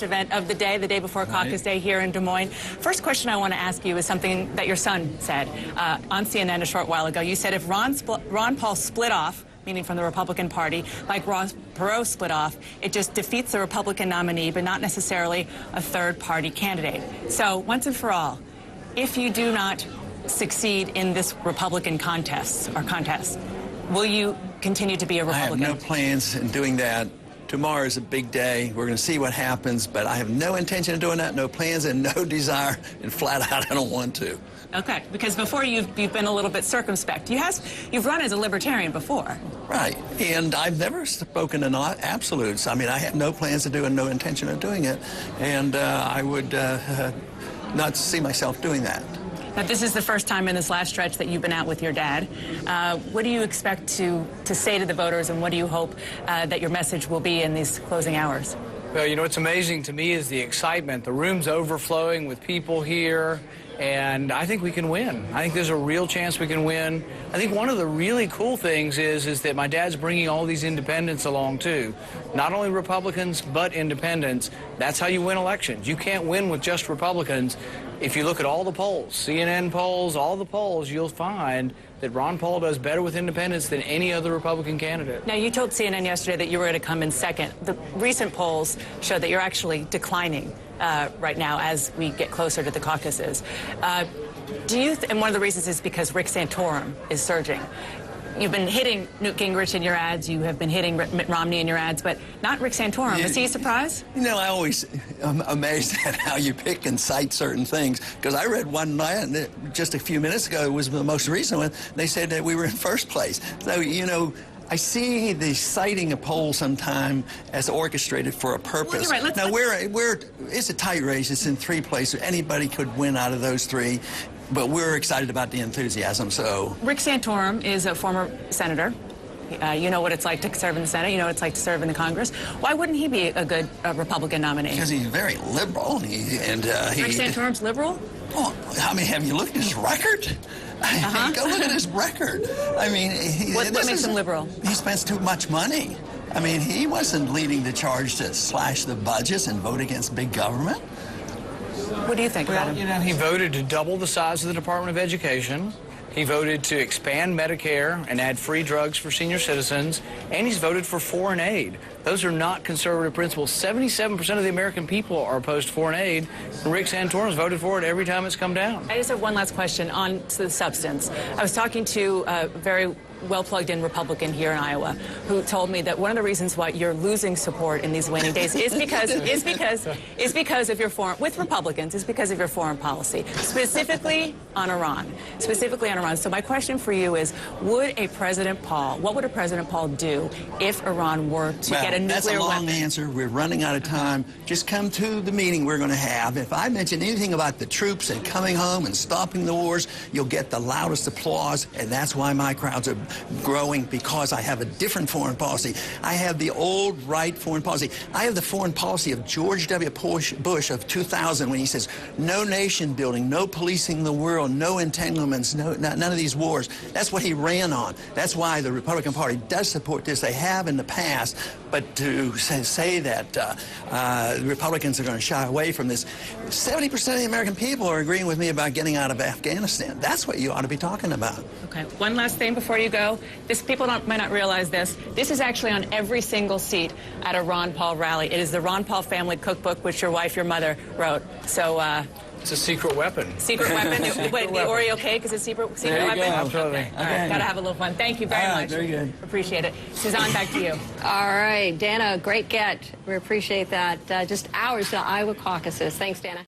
event of the day before Caucus Day here in Des Moines. First question I want to ask you is something that your son said on CNN a short while ago. You said if Ron Paul split off, meaning from the Republican Party, like Ross Perot split off, it just defeats the Republican nominee, but not necessarily a third-party candidate. So once and for all, if you do not succeed in this Republican contest, will you continue to be a Republican? I have no plans in doing that. Tomorrow is a big day. We're going to see what happens, but I have no intention of doing that, no plans and no desire, and flat out I don't want to. Okay, because before you've been a little bit circumspect. You've run as a libertarian before. Right, and I've never spoken in absolutes. I mean, I have no plans to do and no intention of doing it, and I would not see myself doing that. Now, this is the first time in this last stretch that you've been out with your dad. What do you expect to say to the voters, and what do you hope that your message will be in these closing hours? Well, you know, what's amazing to me is the excitement. The room's overflowing with people here, and I think we can win. I think there's a real chance we can win. I think one of the really cool things is that my dad's bringing all these independents along, too. Not only Republicans, but independents. That's how you win elections. You can't win with just Republicans. If you look at all the polls, CNN polls, all the polls, you'll find that Ron Paul does better with independents than any other Republican candidate. Now, you told CNN yesterday that you were going to come in second. The recent polls show that you're actually declining right now as we get closer to the caucuses. And one of the reasons is because Rick Santorum is surging. You've been hitting Newt Gingrich in your ads. You have been hitting Mitt Romney in your ads, but not Rick Santorum. Is he a surprise? You know, I always am amazed at how you pick and cite certain things, because I read one night, just a few minutes ago, it was the most recent one, they said that we were in first place. So, you know, I see the citing a poll sometime as orchestrated for a purpose. Well, you're right. Now, it's a tight race. It's in three places. Anybody could win out of those three. But we're excited about the enthusiasm, so... Rick Santorum is a former senator. You know what it's like to serve in the Senate. You know what it's like to serve in the Congress. Why wouldn't he be a good Republican nominee? Because he's very liberal. Rick Santorum's liberal? Oh, I mean, have you looked at his record? Go look at his record. I mean... What makes him liberal? He spends too much money. I mean, he wasn't leading the charge to slash the budgets and vote against big government. What do you think about him? You know, he voted to double the size of the Department of Education. He voted to expand Medicare and add free drugs for senior citizens. And he's voted for foreign aid. Those are not conservative principles. 77% of the American people are opposed to foreign aid. And Rick Santorum's voted for it every time it's come down. I just have one last question on the substance. I was talking to a very well-plugged-in Republican here in Iowa who told me that one of the reasons why you're losing support in these waning days is because of your with Republicans is because of your foreign policy, specifically on Iran. So my question for you is, what would a President Paul do if Iran were to get a nuclear weapon? That's a long answer. We're running out of time. Just come to the meeting we're going to have. If I mention anything about the troops and coming home and stopping the wars, you'll get the loudest applause, and that's why my crowds are growing, because I have a different foreign policy. I have the old right foreign policy. I have the foreign policy of George W. Bush of 2000, when he says, no nation building, no policing the world, no entanglements, none of these wars. That's what he ran on. That's why the Republican Party does support this. They have in the past. But to say that the Republicans are going to shy away from this, 70% of the American people are agreeing with me about getting out of Afghanistan. That's what you ought to be talking about. Okay. One last thing before you go. People might not realize this. This is actually on every single seat at a Ron Paul rally. It is the Ron Paul family cookbook, which your mother wrote. So it's a secret weapon. Secret weapon? Wait, the Oreo cake is a secret weapon? Absolutely. Okay. All right. Got to have a little fun. Thank you very much. Very good. Appreciate it. Suzanne, back to you. All right, Dana, great get. We appreciate that. Just hours to Iowa caucuses. Thanks, Dana.